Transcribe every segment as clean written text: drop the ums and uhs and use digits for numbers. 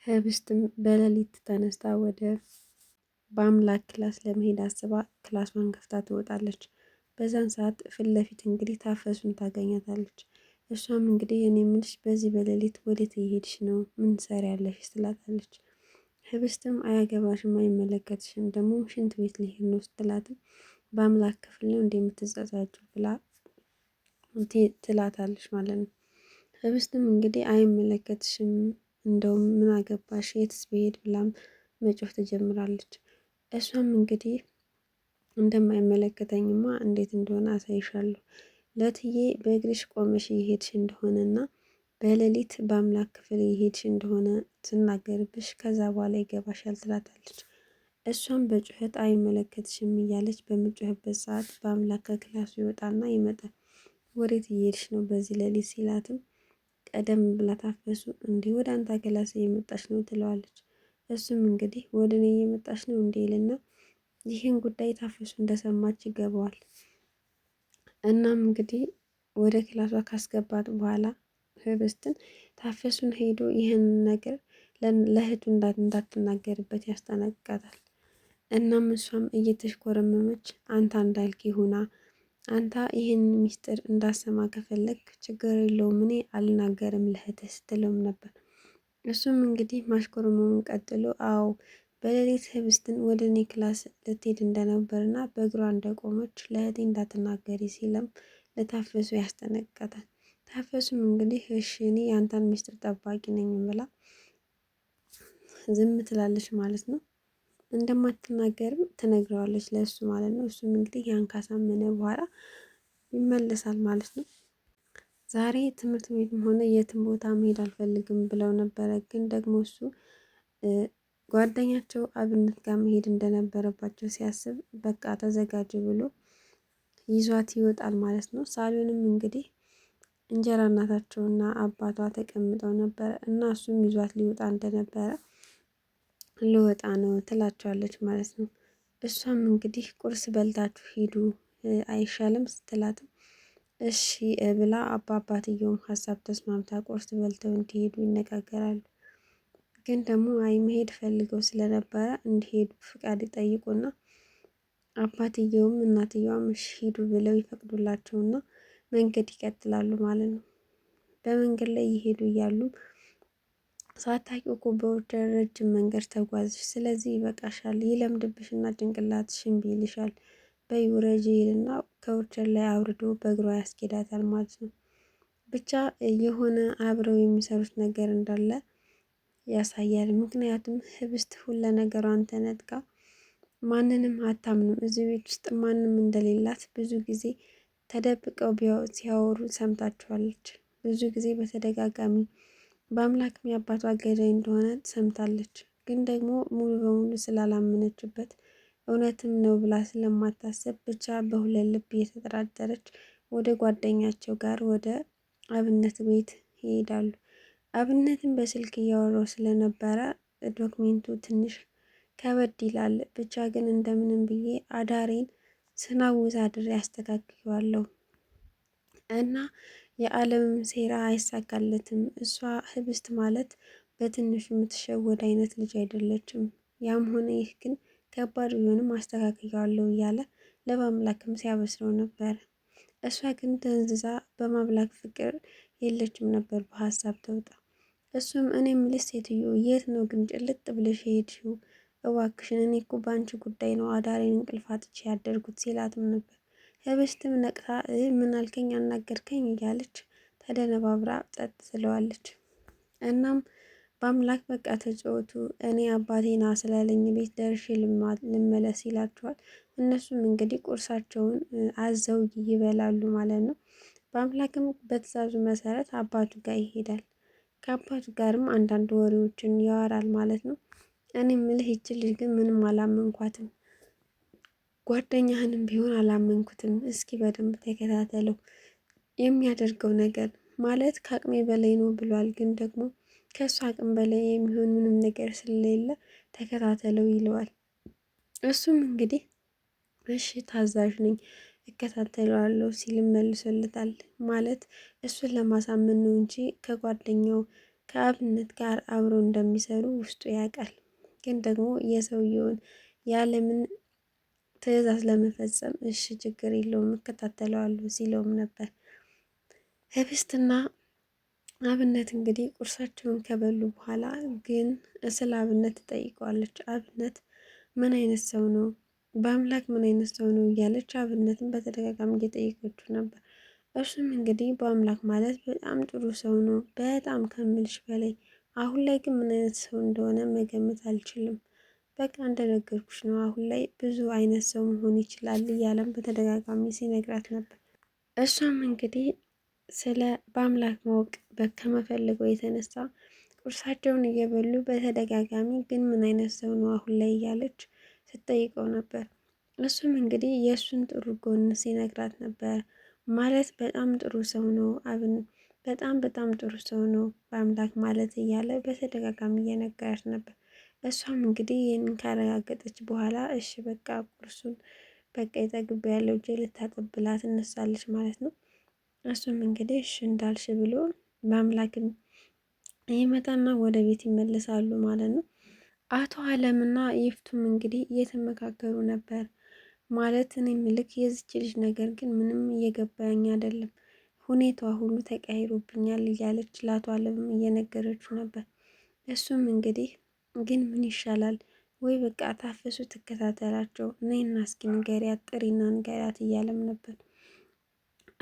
ህብስትም በሌሊት ተነስታ ወደ በአምላክ ክላስ ለመሄድ አስባ ክላሷን ከፍታ ትወጣለች። በዛን ሰዓት ፊት ለፊት እንግዲህ ታፈሱን ታገኛታለች። እሷም እንግዲህ እኔ የምልሽ በዚህ በሌሊት ወዴት እየሄድሽ ነው? ምን ትሰሪያለሽ? ትላታለች። ህብስትም አያገባሽም፣ አይመለከትሽም፣ ደግሞ ሽንት ቤት ሊሄድ ነው ስትላትም በአምላክ ክፍል ነው እንደምትጸጸችው ብላ ትላታለች ማለት ነው። ህብስትም እንግዲህ አይመለከትሽም፣ እንደውም ምን አገባሽ የትስ ብሄድ ብላም መጮህ ትጀምራለች። እሷም እንግዲህ እንደማይመለከተኝማ እንዴት እንደሆነ አሳይሻለሁ፣ ለትዬ በእግርሽ ቆመሽ እየሄድሽ እንደሆነና በሌሊት በአምላክ ክፍል እየሄድሽ እንደሆነ ትናገርብሽ፣ ከዛ በኋላ ይገባሻል ትላታለች። እሷም በጩኸት አይመለከትሽም እያለች በምጮህበት ሰዓት በአምላክ ከክላሱ ይወጣና ይመጣል። ወዴት እየሄድሽ ነው በዚህ ሌሊት ሲላትም ቀደም ብላ ታፈሱ እንዲህ ወደ አንተ ክላስ እየመጣች ነው ትለዋለች። እሱም እንግዲህ ወደ እኔ እየመጣች ነው እንዴ ይልና ይህን ጉዳይ ታፈሱ እንደሰማች ይገባዋል። እናም እንግዲህ ወደ ክላሷ ካስገባት በኋላ ህብስትን ታፈሱን ሄዶ ይህን ነገር ለእህቱ እንዳትናገርበት ያስጠነቅቃታል። እናም እሷም እየተሽኮረመመች አንተ እንዳልክ ይሁና፣ አንተ ይህን ሚስጥር እንዳሰማ ከፈለግ ችግር የለውም እኔ አልናገርም ለእህትህ ስትለውም ነበር። እሱም እንግዲህ ማሽኮረመሙን ቀጥሎ አዎ በሌሊት ህብስትን ወደ እኔ ክላስ ልትሄድ እንደነበርና በእግሯ እንደቆመች ለእህቴ እንዳትናገሪ ሲለም ለታፈሱ ያስጠነቅቃታል። ታፈሱም እንግዲህ እሺ እኔ የአንተን ሚስጥር ጠባቂ ነኝ ብላ ዝም ትላለች ማለት ነው። እንደማትናገርም ትነግረዋለች ለእሱ ማለት ነው። እሱም እንግዲህ ያን ካሳመነ በኋላ ይመለሳል ማለት ነው። ዛሬ ትምህርት ቤትም ሆነ የትም ቦታ መሄድ አልፈልግም ብለው ነበረ። ግን ደግሞ እሱ ጓደኛቸው አብነት ጋር መሄድ እንደነበረባቸው ሲያስብ በቃ ተዘጋጅ ብሎ ይዟት ይወጣል ማለት ነው። ሳሎንም እንግዲህ እንጀራ እናታቸውና አባቷ ተቀምጠው ነበረ እና እሱም ይዟት ሊወጣ እንደነበረ ልወጣ ነው ትላቸዋለች ማለት ነው። እሷም እንግዲህ ቁርስ በልታችሁ ሂዱ አይሻልም ስትላትም እሺ ብላ አባትየውም ሀሳብ ተስማምታ ቁርስ በልተው እንዲሄዱ ይነጋገራሉ። ግን ደግሞ አይ መሄድ ፈልገው ስለነበረ እንዲሄዱ ፍቃድ ይጠይቁና አባትየውም እናትየዋም እሺ ሂዱ ብለው ይፈቅዱላቸውና መንገድ ይቀጥላሉ ማለት ነው። በመንገድ ላይ እየሄዱ እያሉ ሳታውቂው እኮ በውርደር ረጅም መንገድ ተጓዝሽ፣ ስለዚህ ይበቃሻል፣ ይለምድብሽና ጭንቅላትሽ እምቢ ይልሻል፣ በይ ውረጂ ይልና ከውርደር ላይ አውርዶ በእግሯ ያስኬዳታል ማለት ነው። ብቻ የሆነ አብረው የሚሰሩት ነገር እንዳለ ያሳያል። ምክንያቱም ህብስት ሁለ ነገሯን ተነጥቃ ማንንም አታምንም። እዚህ ቤት ውስጥ ማንም እንደሌላት ብዙ ጊዜ ተደብቀው ሲያወሩ ሰምታችኋለች። ብዙ ጊዜ በተደጋጋሚ በአምላክም የአባቷ ገዳይ እንደሆነ ሰምታለች። ግን ደግሞ ሙሉ በሙሉ ስላላመነችበት እውነትም ነው ብላ ስለማታሰብ ብቻ በሁለት ልብ እየተጠራጠረች ወደ ጓደኛቸው ጋር ወደ አብነት ቤት ይሄዳሉ። አብነትን በስልክ እያወራው ስለነበረ ዶክሜንቱ ትንሽ ከበድ ይላል። ብቻ ግን እንደምንም ብዬ አዳሬን ስናውዝ አድሬ ያስተካክለዋለሁ እና የዓለምም ሴራ አይሳካለትም። እሷ ህብስት ማለት በትንሹ የምትሸወድ አይነት ልጅ አይደለችም። ያም ሆነ ይህ ግን ከባድ ቢሆንም አስተካክለዋለሁ እያለ ለማምላክም ሲያበስረው ነበር። እሷ ግን ደንዝዛ በማምላክ ፍቅር የለችም ነበር በሀሳብ ተውጣ። እሱም እኔ የምልሽ ሴትዮ የት ነው ግን ጭልጥ ብለሽ ሄድሽው? እባክሽን እኔ እኮ በአንቺ ጉዳይ ነው አዳሬን እንቅልፍ አጥቼ ያደርጉት ሲላትም ነበር። ህብስትም ነቅታ ምን አልከኝ አናገርከኝ እያለች ተደነባብራ ጸጥ ትለዋለች። እናም በአምላክ በቃ ተጫወቱ፣ እኔ አባቴና ስላለኝ ቤት ደርሼ ልመለስ ይላቸዋል። እነሱም እንግዲህ ቁርሳቸውን አዘው ይበላሉ ማለት ነው። በአምላክም በትዕዛዙ መሰረት አባቱ ጋር ይሄዳል። ከአባቱ ጋርም አንዳንድ ወሬዎችን ያወራል ማለት ነው። እኔ የምልህ ይች ልጅ ግን ምንም አላመንኳትም፣ ጓደኛህንም ቢሆን አላመንኩትም። እስኪ በደንብ ተከታተለው፣ የሚያደርገው ነገር ማለት ከአቅሜ በላይ ነው ብሏል። ግን ደግሞ ከእሱ አቅም በላይ የሚሆን ምንም ነገር ስለሌለ ተከታተለው ይለዋል። እሱም እንግዲህ እሺ ታዛዥ ነኝ እከታተለዋለሁ ሲል መልሶለታል። ማለት እሱን ለማሳመን ነው እንጂ ከጓደኛው ከአብነት ጋር አብረው እንደሚሰሩ ውስጡ ያውቃል። ግን ደግሞ የሰውየውን ያለምን ትዕዛዝ ለመፈጸም እሺ ችግር የለውም እከታተለዋለሁ ሲለውም ነበር። ህብስትና አብነት እንግዲህ ቁርሳቸውን ከበሉ በኋላ ግን ስለ አብነት ትጠይቀዋለች። አብነት ምን አይነት ሰው ነው? በአምላክ ምን አይነት ሰው ነው እያለች አብነትን በተደጋጋሚ እየጠየቀችው ነበር። እርሱም እንግዲህ በአምላክ ማለት በጣም ጥሩ ሰው ነው፣ በጣም ከምልሽ በላይ። አሁን ላይ ግን ምን አይነት ሰው እንደሆነ መገመት አልችልም። በቃ እንደነገርኩሽ ነው። አሁን ላይ ብዙ አይነት ሰው መሆን ይችላል እያለም በተደጋጋሚ ሲነግራት ነበር። እሷም እንግዲህ ስለ በአምላክ ማወቅ ከመፈለገው የተነሳ ቁርሳቸውን እየበሉ በተደጋጋሚ ግን ምን አይነት ሰው ነው አሁን ላይ እያለች ስትጠይቀው ነበር። እሱም እንግዲህ የእሱን ጥሩ ጎን ሲነግራት ነበር። ማለት በጣም ጥሩ ሰው ነው አብን በጣም በጣም ጥሩ ሰው ነው በአምላክ ማለት እያለ በተደጋጋሚ እየነገራት ነበር። እሷም እንግዲህ ይህንን ካረጋገጠች በኋላ እሺ በቃ ቁርሱን በቃ የጠግብ ያለው እጄ ልታጥብ ብላ ትነሳለች ማለት ነው። እሱም እንግዲህ እሺ እንዳልሽ ብሎ በአምላክም ይመጣና ወደ ቤት ይመለሳሉ ማለት ነው። አቶ አለምና ይፍቱም እንግዲህ እየተመካከሩ ነበር። ማለት እኔ ምልክ የዚች ልጅ ነገር ግን ምንም እየገባኝ አይደለም፣ ሁኔታዋ ሁሉ ተቀያይሮብኛል እያለች ለአቶ አለምም እየነገረችው ነበር። እሱም እንግዲህ ግን ምን ይሻላል ወይ በቃ ታፈሱ ትከታተላቸው ነይና እስኪ ንገሪያት ጥሪና ንገሪያት እያለም ነበር።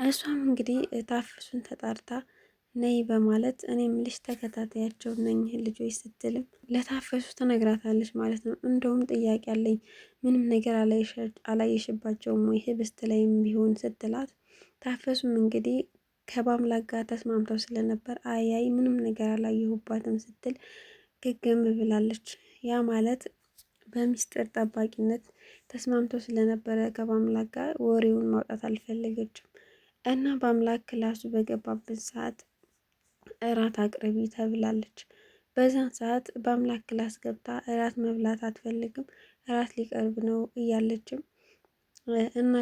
እሷም እንግዲህ ታፍሱን ተጣርታ ነይ በማለት እኔ ምልሽ ተከታታያቸው እነኝህ ልጆች ስትልም ለታፈሱ ትነግራታለች ማለት ነው። እንደውም ጥያቄ አለኝ ምንም ነገር አላየሽባቸውም ወይ ህብስት ላይም ቢሆን ስትላት፣ ታፈሱም እንግዲህ ከባምላክ ጋር ተስማምተው ስለነበር አያይ ምንም ነገር አላየሁባትም ስትል ግግም ብላለች። ያ ማለት በሚስጥር ጠባቂነት ተስማምተው ስለነበረ ከባምላክ ጋር ወሬውን ማውጣት አልፈለገችም እና በአምላክ ክላሱ በገባበት ሰዓት እራት አቅርቢ ተብላለች። በዛን ሰዓት በአምላክ ክላስ ገብታ እራት መብላት አትፈልግም፣ እራት ሊቀርብ ነው እያለችም እና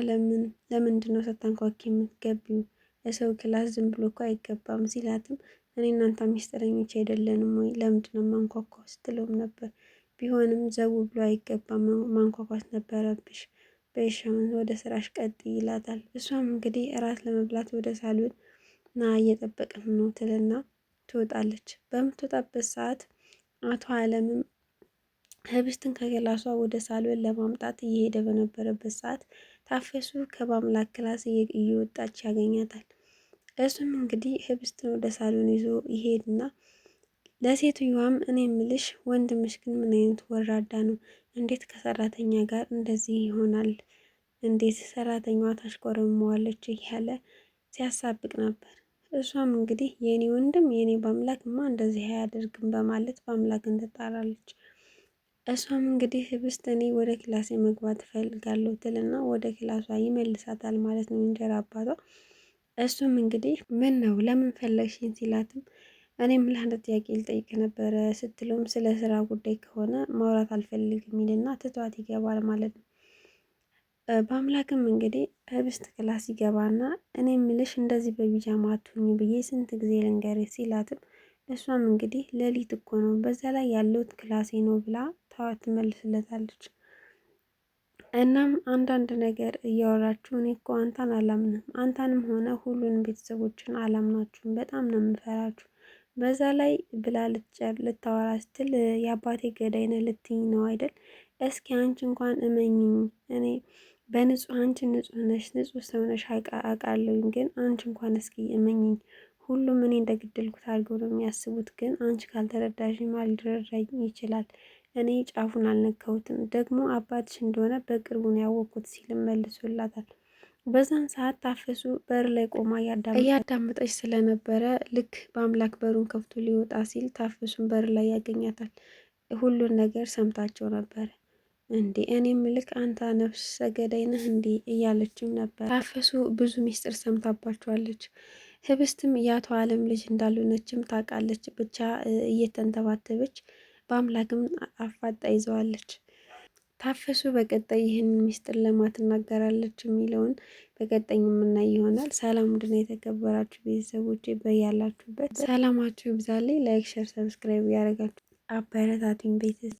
ለምንድን ነው ሳታንኳኪ የምትገቢው? የሰው ክላስ ዝም ብሎ እኮ አይገባም ሲላትም እኔ እናንተ ሚስጥረኞች አይደለንም ወይ ለምንድን ነው ማንኳኳው ስትለውም ነበር። ቢሆንም ዘው ብሎ አይገባም ማንኳኳት ነበረብሽ፣ በይሻውን ወደ ስራሽ ቀጥ ይላታል። እሷም እንግዲህ እራት ለመብላት ወደ ሳሎን ና እየጠበቅን ነው ትልና ትወጣለች። በምትወጣበት ሰዓት አቶ አለምም ህብስትን ከገላሷ ወደ ሳሎን ለማምጣት እየሄደ በነበረበት ሰዓት ታፈሱ ከባምላክ ክላስ እየወጣች ያገኛታል። እሱም እንግዲህ ህብስትን ወደ ሳሎን ይዞ ይሄድና ለሴትዮዋም እኔ ምልሽ ወንድምሽ ግን ምን አይነት ወራዳ ነው? እንዴት ከሰራተኛ ጋር እንደዚህ ይሆናል? እንዴት ሰራተኛዋ ታሽኮረመዋለች? እያለ ሲያሳብቅ ነበር። እሷም እንግዲህ የኔ ወንድም የኔ በአምላክማ እንደዚህ አያደርግም በማለት በአምላክ ትጣራለች። እሷም እንግዲህ ህብስት እኔ ወደ ክላሴ መግባት እፈልጋለሁ ትልና ወደ ክላሷ ይመልሳታል ማለት ነው እንጀራ አባቷ። እሱም እንግዲህ ምን ነው ለምን ፈለግሽኝ ሲላትም እኔም ለአንድ ጥያቄ ልጠይቅ ነበረ ስትለውም ስለ ስራ ጉዳይ ከሆነ ማውራት አልፈልግም ይልና ትቷት ይገባል ማለት ነው። በአምላክም እንግዲህ ህብስት ክላስ ይገባና እኔ ምልሽ እንደዚህ በቢጃማ አትሁኝ ብዬ ስንት ጊዜ ልንገርሽ ሲላትም እሷም እንግዲህ ሌሊት እኮ ነው በዛ ላይ ያለውት ክላሴ ነው ብላ ታዋት ትመልስለታለች። እናም አንዳንድ ነገር እያወራችሁ እኔ እኮ አንተን አላምንም፣ አንተንም ሆነ ሁሉንም ቤተሰቦችን አላምናችሁም፣ በጣም ነው የምፈራችሁ። በዛ ላይ ብላ ልታወራ ስትል የአባቴ ገዳይ ነህ ልትይኝ ነው አይደል? እስኪ አንቺ እንኳን እመኝኝ እኔ በንጹህ አንቺ ንጹህ ነሽ፣ ንጹህ ሰው ነሽ አውቃለሁኝ። ግን አንቺ እንኳን እስኪ እመኝኝ ሁሉም እኔ እንደገደልኩት አድርገው ነው የሚያስቡት። ግን አንቺ ካልተረዳሽኝ ማን ሊረዳኝ ይችላል? እኔ ጫፉን አልነካሁትም። ደግሞ አባትሽ እንደሆነ በቅርቡ ነው ያወቅኩት ሲልም መልሶላታል። በዛን ሰዓት ታፈሱ በር ላይ ቆማ እያዳመጠች ስለነበረ ልክ በአምላክ በሩን ከፍቶ ሊወጣ ሲል ታፈሱን በር ላይ ያገኛታል። ሁሉን ነገር ሰምታቸው ነበረ። እንዴ እኔም ልክ አንተ ነፍሰ ገዳይ ነህ እንዴ እያለችም ነበር። ታፈሱ ብዙ ሚስጥር ሰምታባቸዋለች። ህብስትም የአቶ አለም ልጅ እንዳልሆነችም ታውቃለች። ብቻ እየተንተባተበች በአምላክም አፋጣ ይዘዋለች። ታፈሱ በቀጣይ ይህንን ሚስጥር ለማን ትናገራለች የሚለውን በቀጣይ የምናይ ይሆናል። ሰላም ውድና የተከበራችሁ ቤተሰቦቼ በያላችሁበት ሰላማችሁ ይብዛልኝ። ላይክ፣ ሸር፣ ሰብስክራይብ ያደረጋችሁ አበረታቱኝ ቤተሰብ